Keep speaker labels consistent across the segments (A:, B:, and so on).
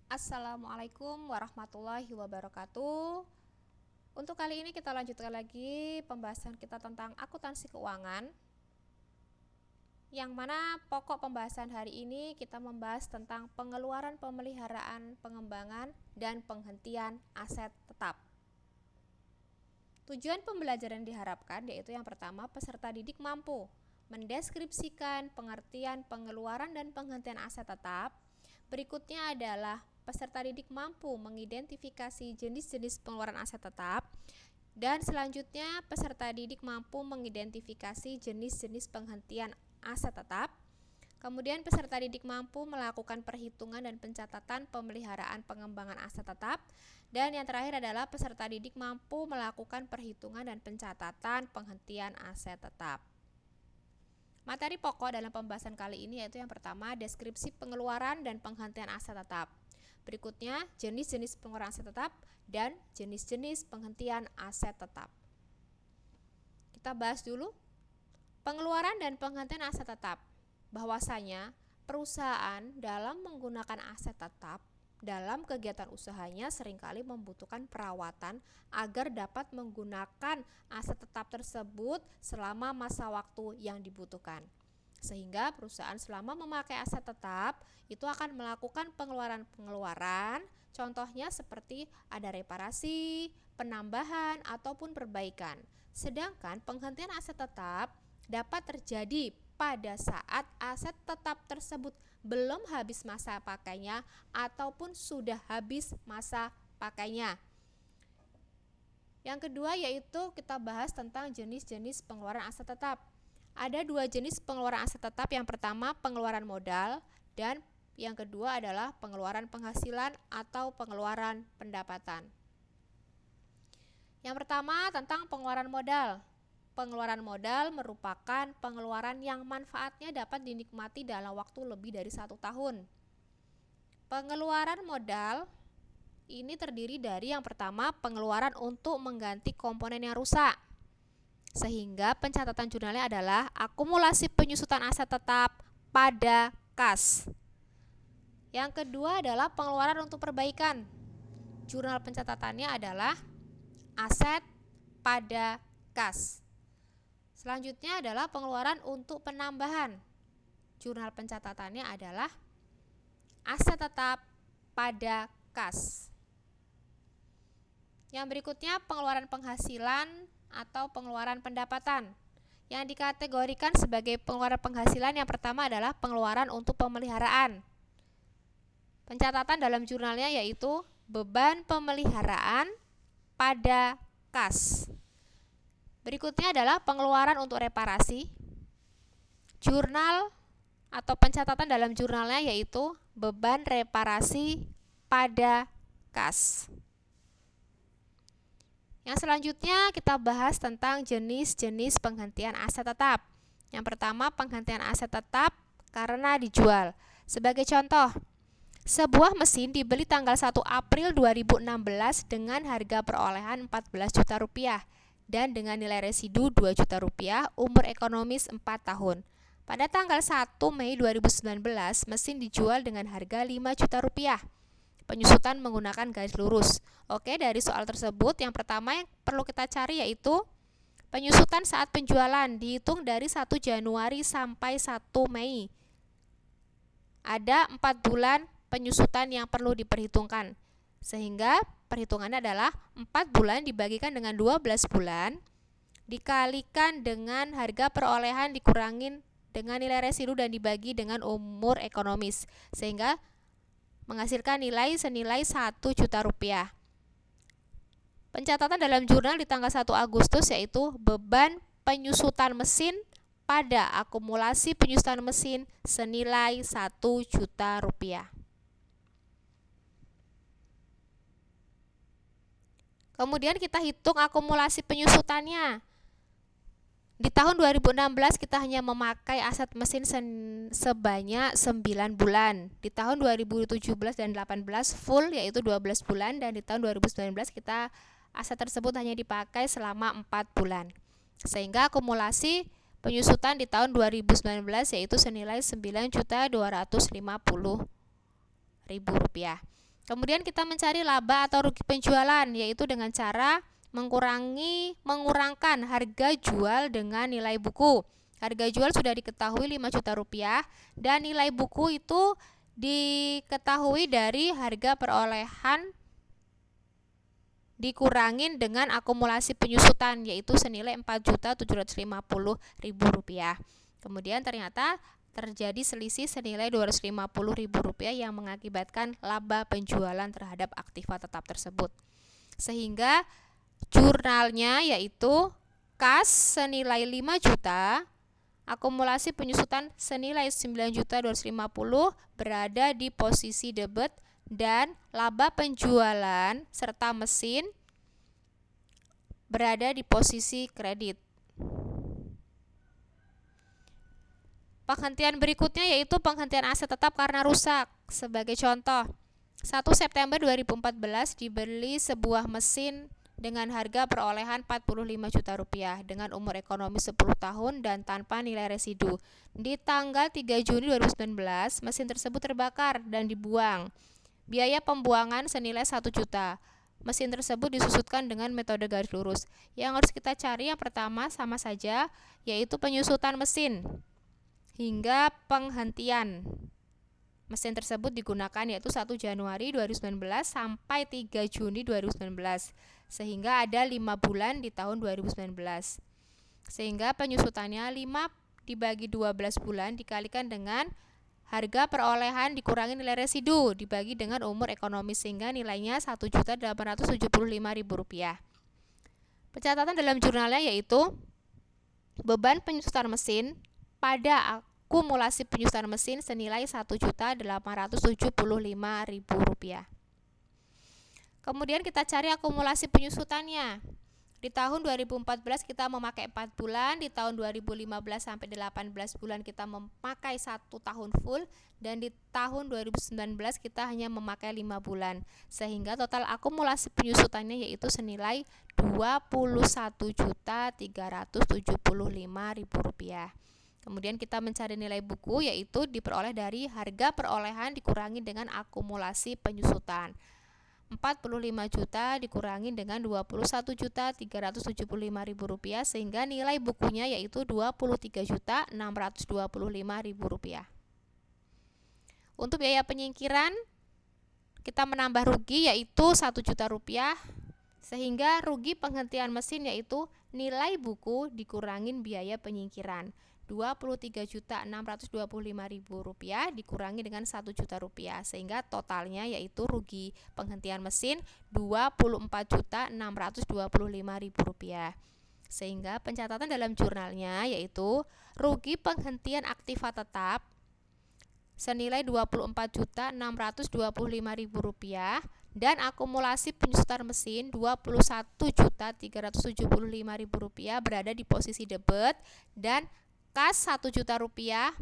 A: Assalamualaikum warahmatullahi wabarakatuh. Untuk kali ini kita lanjutkan lagi pembahasan kita tentang akuntansi keuangan, yang mana pokok pembahasan hari ini kita membahas tentang pengeluaran, pemeliharaan, pengembangan, dan penghentian aset tetap. Tujuan pembelajaran diharapkan yaitu yang pertama, peserta didik mampu mendeskripsikan pengertian pengeluaran dan penghentian aset tetap. Berikutnya adalah peserta didik mampu mengidentifikasi jenis-jenis pengeluaran aset tetap. Dan selanjutnya peserta didik mampu mengidentifikasi jenis-jenis penghentian aset tetap. Kemudian peserta didik mampu melakukan perhitungan dan pencatatan pemeliharaan pengembangan aset tetap. Dan yang terakhir adalah peserta didik mampu melakukan perhitungan dan pencatatan penghentian aset tetap. Materi pokok dalam pembahasan kali ini yaitu yang pertama, deskripsi pengeluaran dan penghentian aset tetap. Berikutnya, jenis-jenis pengeluaran aset tetap dan jenis-jenis penghentian aset tetap. Kita bahas dulu pengeluaran dan penghentian aset tetap. Bahwasanya perusahaan dalam menggunakan aset tetap dalam kegiatan usahanya seringkali membutuhkan perawatan agar dapat menggunakan aset tetap tersebut selama masa waktu yang dibutuhkan. Sehingga perusahaan selama memakai aset tetap itu akan melakukan pengeluaran-pengeluaran, contohnya seperti ada reparasi, penambahan, ataupun perbaikan. Sedangkan penghentian aset tetap dapat terjadi pada saat aset tetap tersebut belum habis masa pakainya ataupun sudah habis masa pakainya. Yang kedua yaitu kita bahas tentang jenis-jenis pengeluaran aset tetap. Ada dua jenis pengeluaran aset tetap, yang pertama pengeluaran modal dan yang kedua adalah pengeluaran penghasilan atau pengeluaran pendapatan. Yang pertama tentang pengeluaran modal. Pengeluaran modal merupakan pengeluaran yang manfaatnya dapat dinikmati dalam waktu lebih dari 1 tahun. Pengeluaran modal ini terdiri dari yang pertama pengeluaran untuk mengganti komponen yang rusak. Sehingga pencatatan jurnalnya adalah akumulasi penyusutan aset tetap pada kas. Yang kedua adalah pengeluaran untuk perbaikan. Jurnal pencatatannya adalah aset pada kas. Selanjutnya adalah pengeluaran untuk penambahan. Jurnal pencatatannya adalah aset tetap pada kas. Yang berikutnya pengeluaran penghasilan atau pengeluaran pendapatan. Yang dikategorikan sebagai pengeluaran penghasilan yang pertama adalah pengeluaran untuk pemeliharaan. Pencatatan dalam jurnalnya yaitu beban pemeliharaan pada kas. Berikutnya adalah pengeluaran untuk reparasi. Jurnal atau pencatatan dalam jurnalnya yaitu beban reparasi pada kas. Yang selanjutnya kita bahas tentang jenis-jenis penghentian aset tetap. Yang pertama penghentian aset tetap karena dijual. Sebagai contoh, sebuah mesin dibeli tanggal 1 April 2016 dengan harga perolehan 14 juta rupiah. Dan dengan nilai residu 2 juta rupiah, umur ekonomis 4 tahun. Pada tanggal 1 Mei 2019, mesin dijual dengan harga 5 juta rupiah. Penyusutan menggunakan garis lurus. Oke, dari soal tersebut yang pertama yang perlu kita cari yaitu penyusutan saat penjualan dihitung dari 1 Januari sampai 1 Mei. Ada 4 bulan penyusutan yang perlu diperhitungkan. Sehingga perhitungannya adalah 4 bulan dibagikan dengan 12 bulan dikalikan dengan harga perolehan dikurangin dengan nilai residu dan dibagi dengan umur ekonomis, sehingga menghasilkan nilai senilai 1 juta rupiah. Pencatatan dalam jurnal di tanggal 1 Agustus yaitu beban penyusutan mesin pada akumulasi penyusutan mesin senilai 1 juta rupiah. Kemudian kita hitung akumulasi penyusutannya. Di tahun 2016 kita hanya memakai aset mesin sebanyak 9 bulan. Di tahun 2017 dan 2018 full yaitu 12 bulan, dan di tahun 2019 kita aset tersebut hanya dipakai selama 4 bulan. Sehingga akumulasi penyusutan di tahun 2019 yaitu senilai Rp9.250.000. Kemudian kita mencari laba atau rugi penjualan, yaitu dengan cara mengurangkan harga jual dengan nilai buku. Harga jual sudah diketahui 5 juta rupiah dan nilai buku itu diketahui dari harga perolehan dikurangin dengan akumulasi penyusutan, yaitu senilai Rp4.750.000. Kemudian ternyata terjadi selisih senilai Rp250.000 yang mengakibatkan laba penjualan terhadap aktiva tetap tersebut. Sehingga jurnalnya yaitu kas senilai 5 juta, akumulasi penyusutan senilai 9.250.000 berada di posisi debit dan laba penjualan serta mesin berada di posisi kredit. Penghentian berikutnya yaitu penghentian aset tetap karena rusak. Sebagai contoh, 1 September 2014 dibeli sebuah mesin dengan harga perolehan Rp45 juta dengan umur ekonomi 10 tahun dan tanpa nilai residu. Di tanggal 3 Juni 2019, mesin tersebut terbakar dan dibuang. Biaya pembuangan senilai 1 juta. Mesin tersebut disusutkan dengan metode garis lurus. Yang harus kita cari yang pertama sama saja, yaitu penyusutan mesin hingga penghentian. Mesin tersebut digunakan yaitu 1 Januari 2019 sampai 3 Juni 2019. Sehingga ada 5 bulan di tahun 2019. Sehingga penyusutannya 5 dibagi 12 bulan dikalikan dengan harga perolehan dikurangi nilai residu dibagi dengan umur ekonomi sehingga nilainya Rp1.875.000. Pencatatan dalam jurnalnya yaitu beban penyusutan mesin pada akumulasi penyusutan mesin senilai Rp1.875.000. Kemudian kita cari akumulasi penyusutannya. Di tahun 2014 kita memakai 4 bulan, di tahun 2015 sampai 18 bulan kita memakai 1 tahun full, dan di tahun 2019 kita hanya memakai 5 bulan. Sehingga total akumulasi penyusutannya yaitu senilai Rp21.375.000. Kemudian kita mencari nilai buku yaitu diperoleh dari harga perolehan dikurangi dengan akumulasi penyusutan. 45 juta dikurangi dengan Rp21.375.000 sehingga nilai bukunya yaitu Rp23.625.000. Untuk biaya penyingkiran kita menambah rugi yaitu Rp1 juta sehingga rugi penghentian mesin yaitu nilai buku dikurangin biaya penyingkiran. Rp23.625.000 dikurangi dengan Rp1 juta sehingga totalnya yaitu rugi penghentian mesin Rp24.625.000. Sehingga pencatatan dalam jurnalnya yaitu rugi penghentian aktiva tetap senilai Rp24.625.000 dan akumulasi penyusutan mesin Rp21.375.000 berada di posisi debit dan kas Rp1 juta,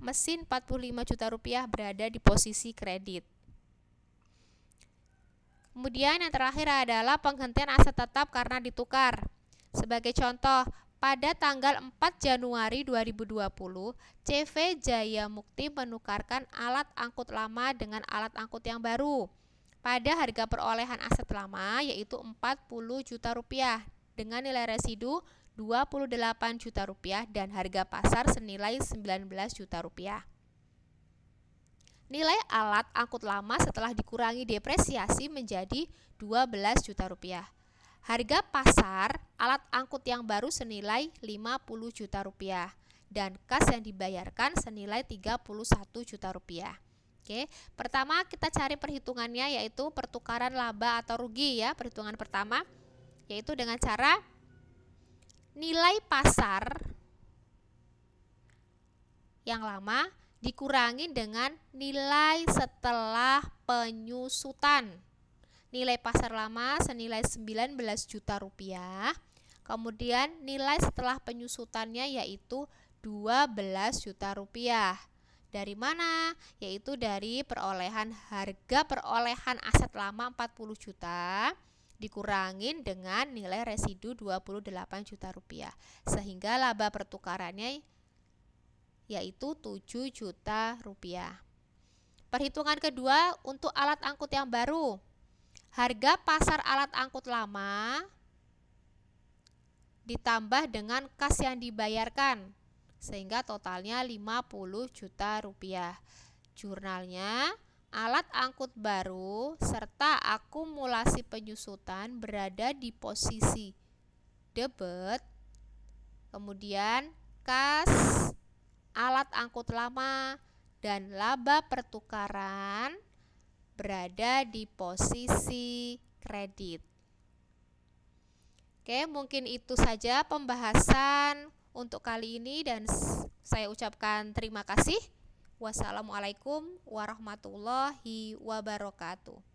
A: mesin Rp45 juta berada di posisi kredit. Kemudian yang terakhir adalah penghentian aset tetap karena ditukar. Sebagai contoh, pada tanggal 4 Januari 2020, CV Jaya Mukti menukarkan alat angkut lama dengan alat angkut yang baru pada harga perolehan aset lama yaitu Rp40 juta dengan nilai residu Rp28 juta dan harga pasar senilai Rp19 juta. Nilai alat angkut lama setelah dikurangi depresiasi menjadi Rp12 juta. Harga pasar alat angkut yang baru senilai Rp50 juta dan kas yang dibayarkan senilai Rp31 juta. Oke, pertama kita cari perhitungannya yaitu pertukaran laba atau rugi ya. Perhitungan pertama yaitu dengan cara nilai pasar yang lama dikurangi dengan nilai setelah penyusutan. Nilai pasar lama senilai Rp19 juta. Kemudian nilai setelah penyusutannya yaitu Rp12 juta. Dari mana? Yaitu dari harga perolehan aset lama Rp40 juta dikurangin dengan nilai residu Rp28 juta. Sehingga laba pertukarannya yaitu Rp7 juta. Perhitungan kedua untuk alat angkut yang baru. Harga pasar alat angkut lama ditambah dengan kas yang dibayarkan, sehingga totalnya 50 juta rupiah. Jurnalnya, alat angkut baru serta akumulasi penyusutan berada di posisi debit, kemudian kas alat angkut lama dan laba pertukaran berada di posisi kredit. Oke, mungkin itu saja pembahasan untuk kali ini dan saya ucapkan terima kasih. Wassalamualaikum warahmatullahi wabarakatuh.